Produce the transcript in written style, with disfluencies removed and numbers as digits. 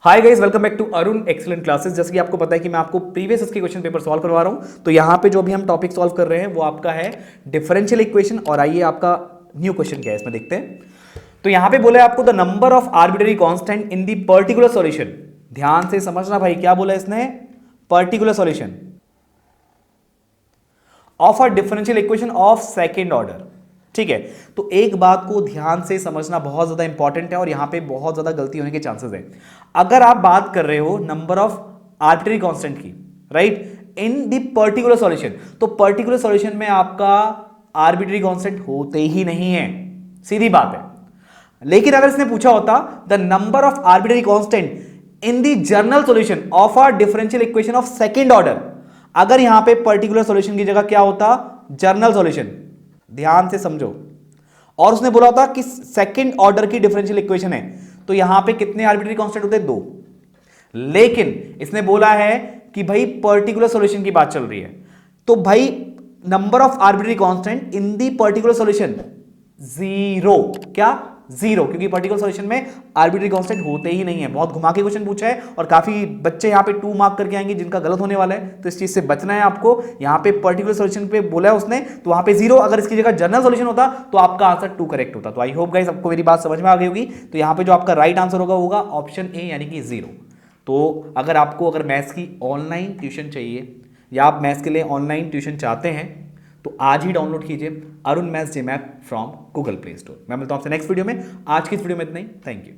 Hi guys, welcome back to Arun excellent classes. जैसे कि आपको पता है कि मैं आपको प्रीवियस इसके क्वेश्चन पेपर सॉल्व करवा रहा हूं। तो यहां पे जो भी हम टॉपिक सॉल्व कर रहे हैं वो आपका है डिफरेंशियल इक्वेशन। और आइए आपका न्यू क्वेश्चन क्या है इसमें देखते हैं। तो यहां पे बोला है आपको the number of arbitrary constant in the particular solution. ध्यान से समझना भाई, क्या बोला इसने? Particular solution of a differential equation of second order. ठीक है, तो एक बात को ध्यान से समझना बहुत ज्यादा इंपॉर्टेंट है और यहां पे बहुत ज्यादा गलती होने के चांसेस है। अगर आप बात कर रहे हो नंबर ऑफ आर्बिट्ररी कांस्टेंट की, right, in the particular solution, तो पर्टिकुलर सॉल्यूशन में आपका आर्बिट्ररी कांस्टेंट होते ही नहीं है, सीधी बात है। लेकिन अगर इसने पूछा होता the number of arbitrary constant in the general solution of a differential equation of second order, अगर यहां पे पर्टिकुलर सॉल्यूशन की जगह क्या होता, जनरल सॉल्यूशन, ध्यान से समझो, और उसने बोला होता कि सेकंड ऑर्डर की डिफरेंशियल इक्वेशन है, तो यहां पे कितने आर्बिट्ररी कांस्टेंट होते? दो। लेकिन इसने बोला है कि भाई पर्टिकुलर सॉल्यूशन की बात चल रही है, तो भाई number of arbitrary constant in the particular solution zero. क्या? जीरो, क्योंकि पर्टिकुलर सॉल्यूशन में आर्बिट्ररी कांस्टेंट होते ही नहीं है। बहुत घुमा के क्वेश्चन पूछा है और काफी बच्चे यहां पे 2 मार्क करके आएंगे जिनका गलत होने वाला है, तो इस चीज से बचना है आपको। यहां पे पर्टिकुलर सॉल्यूशन पे बोला है उसने, तो वहां पे जीरो, अगर इसकी जगह जनरल सॉल्यूशन होता तो आपका आंसर 2 करेक्ट होता। तो आई होप गाइस आपको मेरी बात समझ में आ गई होगी। तो यहां पे जो आपका राइट आंसर होगा ऑप्शन ए, यानी कि जीरो। तो अगर मैथ्स की ऑनलाइन ट्यूशन चाहिए या आप मैथ्स के लिए ऑनलाइन ट्यूशन चाहते हैं तो आज ही डाउनलोड कीजिए Arun maths J map from Google play store. मैं मिलता हूं आपसे नेक्स्ट वीडियो में। आज की इस वीडियो में इतना ही। Thank you.